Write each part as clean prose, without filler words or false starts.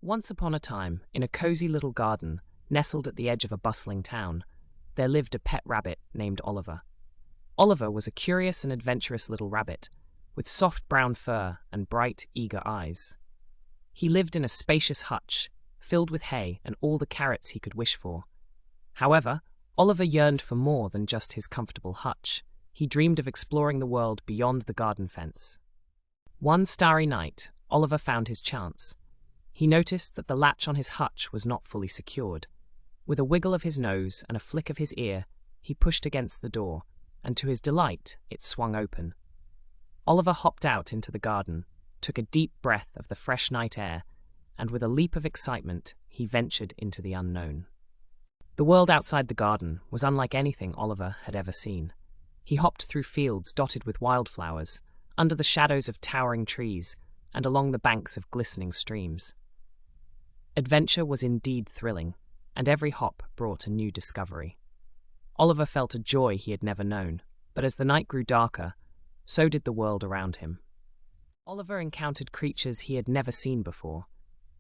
Once upon a time, in a cozy little garden, nestled at the edge of a bustling town, there lived a pet rabbit named Oliver. Oliver was a curious and adventurous little rabbit, with soft brown fur and bright, eager eyes. He lived in a spacious hutch, filled with hay and all the carrots he could wish for. However, Oliver yearned for more than just his comfortable hutch. He dreamed of exploring the world beyond the garden fence. One starry night, Oliver found his chance. He noticed that the latch on his hutch was not fully secured. With a wiggle of his nose and a flick of his ear, he pushed against the door, and to his delight, it swung open. Oliver hopped out into the garden, took a deep breath of the fresh night air, and with a leap of excitement, he ventured into the unknown. The world outside the garden was unlike anything Oliver had ever seen. He hopped through fields dotted with wildflowers, under the shadows of towering trees, and along the banks of glistening streams. Adventure was indeed thrilling, and every hop brought a new discovery. Oliver felt a joy he had never known, but as the night grew darker, so did the world around him. Oliver encountered creatures he had never seen before,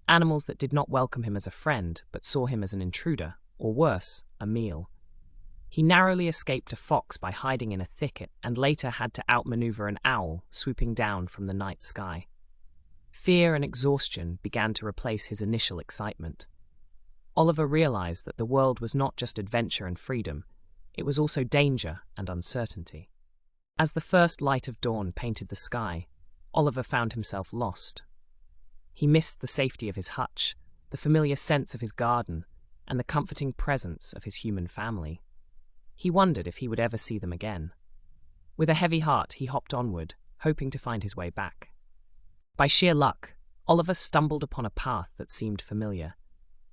animals that did not welcome him as a friend, but saw him as an intruder, or worse, a meal. He narrowly escaped a fox by hiding in a thicket and later had to outmaneuver an owl swooping down from the night sky. Fear and exhaustion began to replace his initial excitement. Oliver realized that the world was not just adventure and freedom, it was also danger and uncertainty. As the first light of dawn painted the sky, Oliver found himself lost. He missed the safety of his hutch, the familiar sense of his garden, and the comforting presence of his human family. He wondered if he would ever see them again. With a heavy heart, he hopped onward, hoping to find his way back. By sheer luck, Oliver stumbled upon a path that seemed familiar.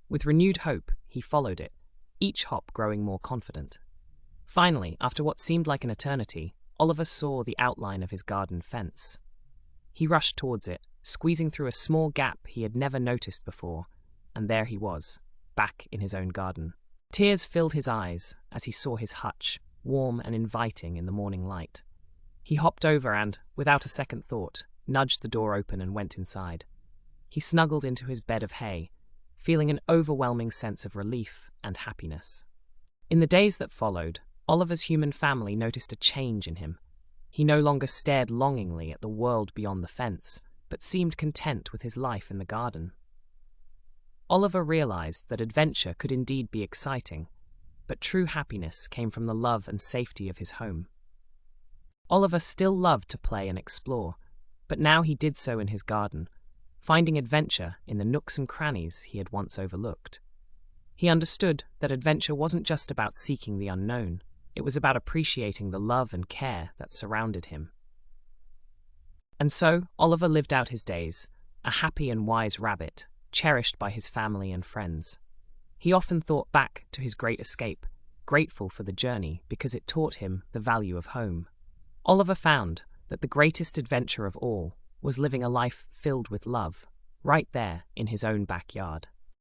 With renewed hope, he followed it, each hop growing more confident. Finally, after what seemed like an eternity, Oliver saw the outline of his garden fence. He rushed towards it, squeezing through a small gap he had never noticed before, and there he was, back in his own garden. Tears filled his eyes as he saw his hutch, warm and inviting in the morning light. He hopped over and, without a second thought, nudged the door open and went inside. He snuggled into his bed of hay, feeling an overwhelming sense of relief and happiness. In the days that followed, Oliver's human family noticed a change in him. He no longer stared longingly at the world beyond the fence, but seemed content with his life in the garden. Oliver realized that adventure could indeed be exciting, but true happiness came from the love and safety of his home. Oliver still loved to play and explore, but now he did so in his garden, finding adventure in the nooks and crannies he had once overlooked. He understood that adventure wasn't just about seeking the unknown, it was about appreciating the love and care that surrounded him. And so, Oliver lived out his days, a happy and wise rabbit, cherished by his family and friends. He often thought back to his great escape, grateful for the journey because it taught him the value of home. Oliver found that the greatest adventure of all was living a life filled with love, right there in his own backyard.